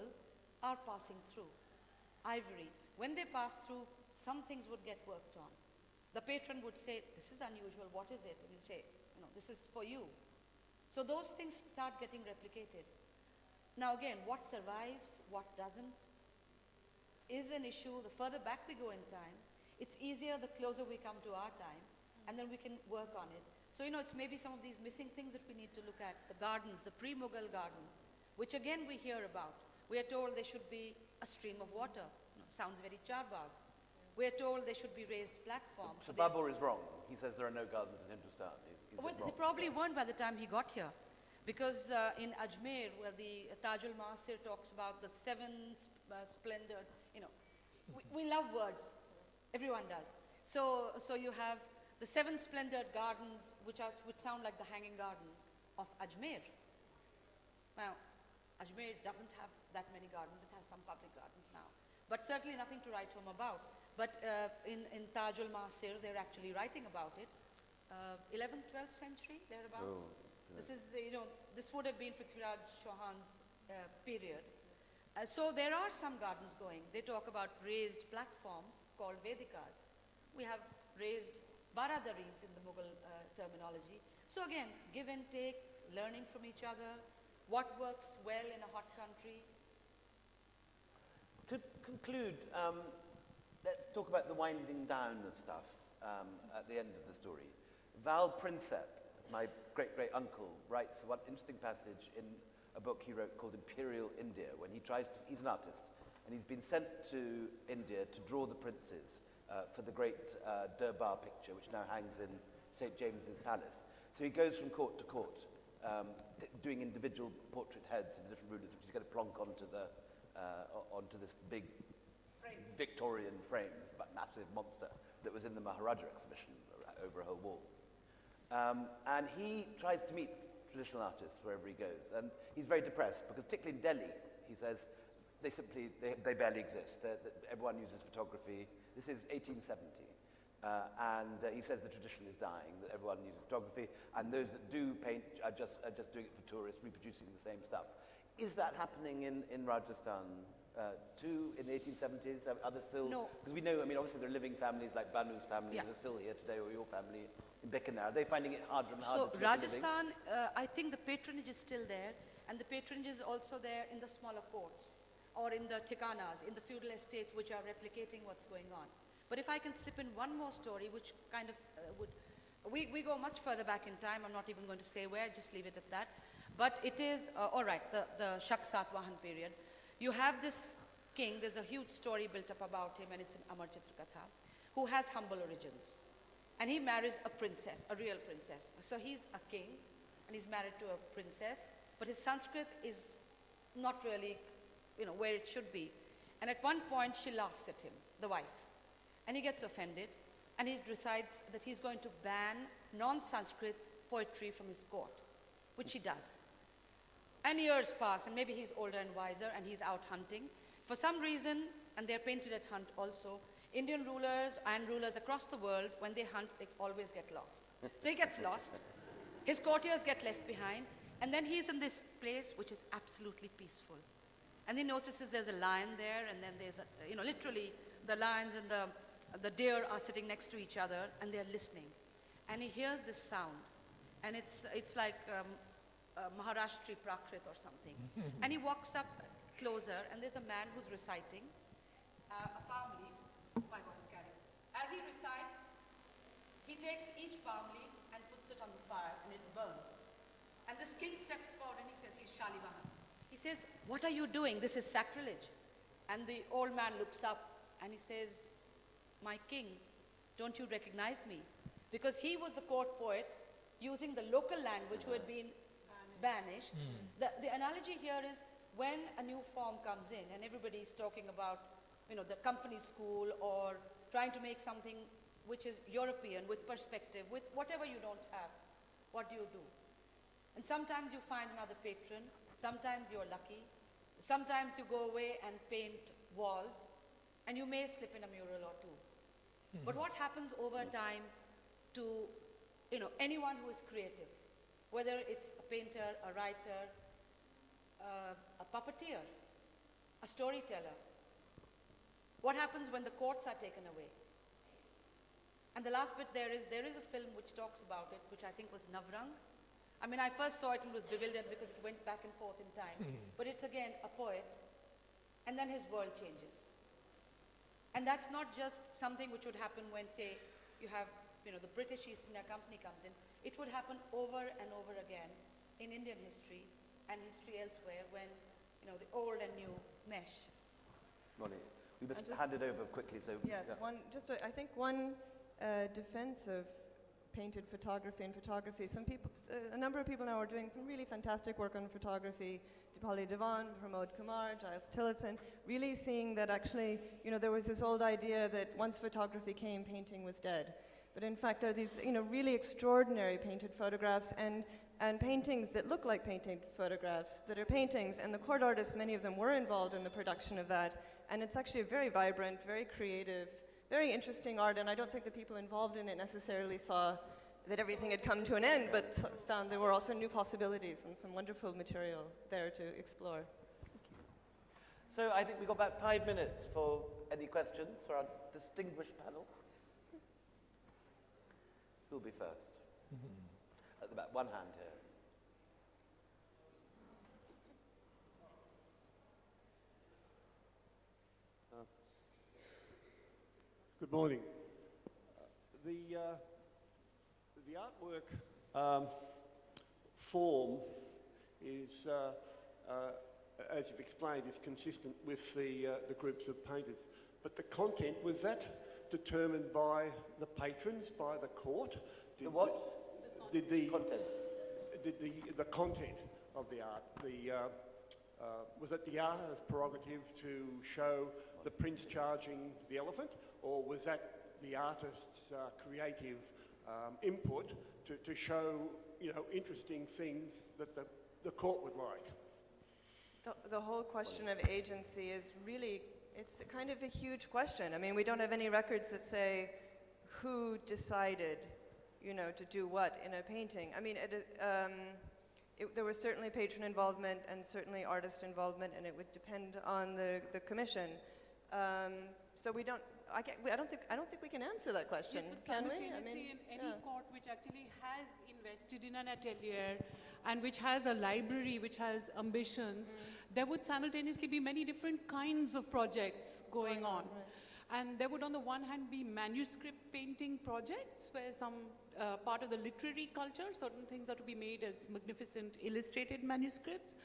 S5: are passing through. Ivory, when they pass through, some things would get worked on. The patron would say, this is unusual, what is it? And you say, this is for you. So those things start getting replicated. Now again, what survives, what doesn't? is an issue. The further back we go in time, it's easier the closer we come to our time, and then we can work on it. So, it's maybe some of these missing things that we need to look at. The gardens, the pre-Mughal garden, which again we hear about. We are told there should be a stream of water. Sounds very charbagh. We are told there should be raised platforms.
S1: So Babur is wrong. He says there are no gardens in Hindustan. He's
S5: Well, they probably weren't by the time he got here. Because in Ajmer, where the Tajul Mahasir talks about the seven splendid, we love words. Everyone does. So you have the seven splendid gardens, which sound like the hanging gardens of Ajmer. Now, Ajmer doesn't have that many gardens. It has some public gardens now. But certainly nothing to write home about. But in Tajul Mahasir, they're actually writing about it. 11th, 12th century, thereabouts.
S1: Oh, yeah.
S5: This is, this would have been Prithviraj Chauhan's period. So there are some gardens going. They talk about raised platforms called Vedikas. We have raised baradaris in the Mughal terminology. So again, give and take, learning from each other, what works well in a hot country.
S1: To conclude, let's talk about the winding down of stuff at the end of the story. Val Prinsep, my great-great-uncle, writes one interesting passage in a book he wrote called Imperial India, when he's an artist, and he's been sent to India to draw the princes for the great Durbar picture, which now hangs in St. James's Palace. So he goes from court to court, doing individual portrait heads of the different rulers, which he's going to plonk onto this big Victorian frame, this massive monster that was in the Maharaja exhibition over a whole wall. And he tries to meet traditional artists wherever he goes, and he's very depressed because, particularly in Delhi, he says they barely exist. Everyone uses photography. This is 1870, and he says the tradition is dying. That everyone uses photography, and those that do paint are just doing it for tourists, reproducing the same stuff. Is that happening in Rajasthan too in the 1870s? Are there still?
S5: No.
S1: Because we know, obviously there are living families like Banu's family that are still here today, or your family in Bikaner. Are they finding it harder and harder to make a living?
S5: Rajasthan, I think the patronage is still there, and the patronage is also there in the smaller courts, or in the tikanas, in the feudal estates, which are replicating what's going on. But if I can slip in one more story, which kind of we go much further back in time. I'm not even going to say where, just leave it at that. But it is, all right, the Shak Satwahan period. You have this king, there's a huge story built up about him, and it's in Amar Chitrakatha, who has humble origins. And he marries a princess, a real princess. So he's a king, and he's married to a princess, but his Sanskrit is not really, where it should be. And at one point, she laughs at him, the wife. And he gets offended, and he decides that he's going to ban non-Sanskrit poetry from his court, which he does. And years pass, and maybe he's older and wiser, and he's out hunting. For some reason, and they're painted at hunt also, Indian rulers and rulers across the world, when they hunt, they always get lost. So he gets lost. His courtiers get left behind, and then he's in this place which is absolutely peaceful. And he notices there's a lion there, and then there's literally the lions and the deer are sitting next to each other, and they're listening. And he hears this sound, and it's like Maharashtri Prakrit or something. And he walks up closer, and there's a man who's reciting a palm leaf. My voice carries. As he recites, he takes each palm leaf and puts it on the fire, and it burns. And this king steps forward, and he says, he's Shalivahan. He says, what are you doing? This is sacrilege. And the old man looks up, and he says, my king, don't you recognize me? Because he was the court poet using the local language who had been banished. The analogy here is when a new form comes in and everybody's talking about the company school or trying to make something which is European with perspective, with whatever you don't have, what do? And sometimes you find another patron, sometimes you're lucky, sometimes you go away and paint walls, and you may slip in a mural or two. But what happens over time to anyone who is creative, whether it's a painter, a writer, a puppeteer, a storyteller? What happens when the courts are taken away? And the last bit there is a film which talks about it, which I think was Navrang. I first saw it and was bewildered because it went back and forth in time. But it's again a poet, and then his world changes. And that's not just something which would happen when, say, you have, the British East India Company comes in. It would happen over and over again in Indian history and history elsewhere when, the old and new mesh.
S1: Ronnie, we must hand it over quickly. So
S3: yes, yeah. I think one defense of painted photography and photography. A number of people now are doing some really fantastic work on photography. Dipali Devan, Pramod Kumar, Giles Tillotson, really seeing that actually, there was this old idea that once photography came, painting was dead. But in fact, there are these, really extraordinary painted photographs and paintings that look like painted photographs that are paintings. And the court artists, many of them were involved in the production of that. And it's actually a very vibrant, very creative, very interesting art. And I don't think the people involved in it necessarily saw that everything had come to an end, but found there were also new possibilities and some wonderful material there to explore.
S1: So I think we've got about 5 minutes for any questions for our distinguished panel. Who'll be first? At the back, one hand here.
S6: Good morning. The artwork form is, as you've explained, is consistent with the groups of painters. But the content, was that determined by the patrons, by the court?
S1: The what?
S6: Did the
S1: content.
S6: Did the content of the art, was it the artist's prerogative to show the prince charging the elephant, or was that the artist's creative input to show, interesting things that the court would like?
S3: The whole question of agency is really, it's kind of a huge question. I mean, we don't have any records that say who decided, to do what in a painting. I mean, there was certainly patron involvement and certainly artist involvement, and it would depend on the commission. So we don't. I don't think we can answer that question.
S2: Yes, but
S3: can we?
S2: simultaneously, in any court which actually has invested in an atelier and which has a library, which has ambitions, there would simultaneously be many different kinds of projects going on. Right. And there would on the one hand be manuscript painting projects where some part of the literary culture, certain things are to be made as magnificent illustrated manuscripts.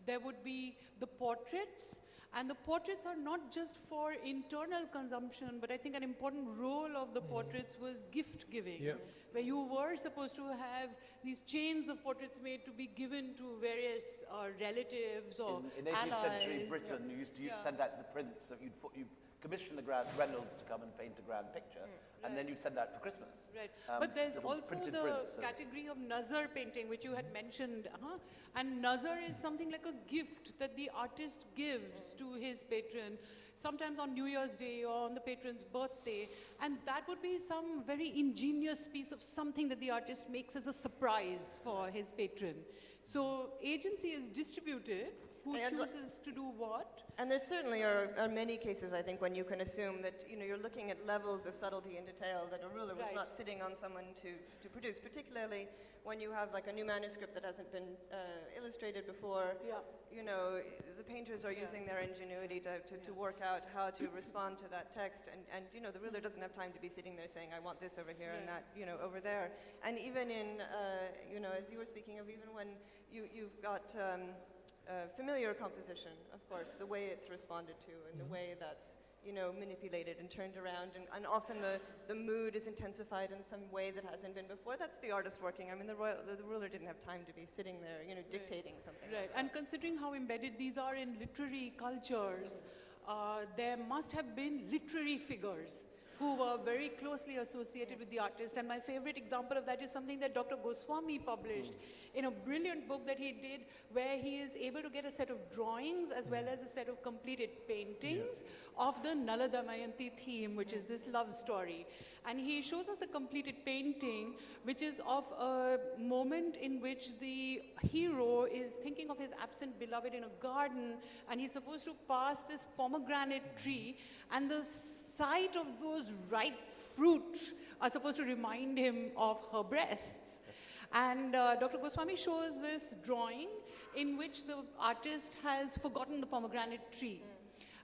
S2: There would be the portraits. And the portraits are not just for internal consumption, but I think an important role of the portraits was gift giving, where you were supposed to have these chains of portraits made to be given to various relatives or
S1: in 18th
S2: allies.
S1: century Britain, you used to send out to the prince, so you'd commission the Grand Reynolds to come and paint a grand picture, and then you'd send that for Christmas.
S2: Right, but there's also the
S1: prints,
S2: category of nazar painting, which you had mentioned, and nazar is something like a gift that the artist gives to his patron, sometimes on New Year's Day or on the patron's birthday, and that would be some very ingenious piece of something that the artist makes as a surprise for his patron. So agency is distributed, who chooses to do what.
S3: And there certainly are many cases, I think, when you can assume that you're looking at levels of subtlety and detail that a ruler was not sitting on someone to produce, particularly when you have like a new manuscript that hasn't been illustrated before. The painters are using their ingenuity to work out how to respond to that text, and the ruler doesn't have time to be sitting there saying, I want this over here and that over there. And even in as you were speaking of, even when you've got familiar composition, of course, the way it's responded to and the way that's manipulated and turned around, and often the mood is intensified in some way that hasn't been before. That's the artist working. I mean, the ruler didn't have time to be sitting there, dictating something.
S2: Right, and considering how embedded these are in literary cultures, there must have been literary figures who were very closely associated with the artist. And my favorite example of that is something that Dr. Goswamy published in a brilliant book that he did, where he is able to get a set of drawings as well as a set of completed paintings of the Nala Damayanti theme, which is this love story. And he shows us the completed painting, which is of a moment in which the hero is thinking of his absent beloved in a garden, and he's supposed to pass this pomegranate tree, and the sight of those ripe fruit are supposed to remind him of her breasts. And Dr. Goswamy shows this drawing in which the artist has forgotten the pomegranate tree.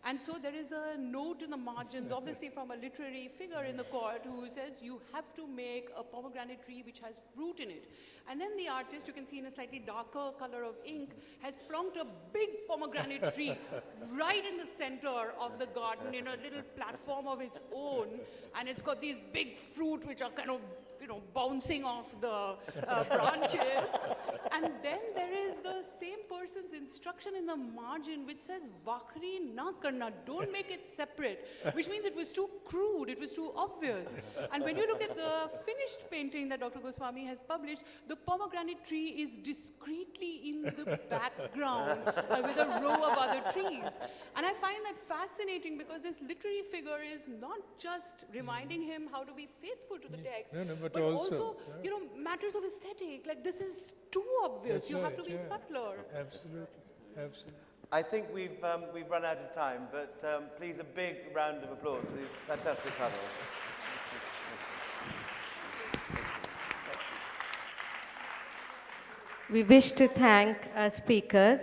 S2: And so there is a note in the margins, obviously from a literary figure in the court, who says you have to make a pomegranate tree which has fruit in it. And then the artist, you can see in a slightly darker color of ink, has plonked a big pomegranate tree right in the center of the garden in a little platform of its own. And it's got these big fruit which are kind of, bouncing off the branches. And then there is the same person's instruction in the margin which says, Vakhri na karna, don't make it separate, which means it was too crude, it was too obvious. And when you look at the finished painting that Dr. Goswamy has published, the pomegranate tree is discreetly in the background with a row of other trees. And I find that fascinating because this literary figure is not just reminding him how to be faithful to the text, but also, matters of aesthetic. Like, this is too obvious.
S4: That's
S2: you
S4: right,
S2: have to be subtler.
S4: Absolutely, absolutely.
S1: I think we've run out of time, but please a big round of applause for these fantastic panels.
S7: We wish to thank our speakers.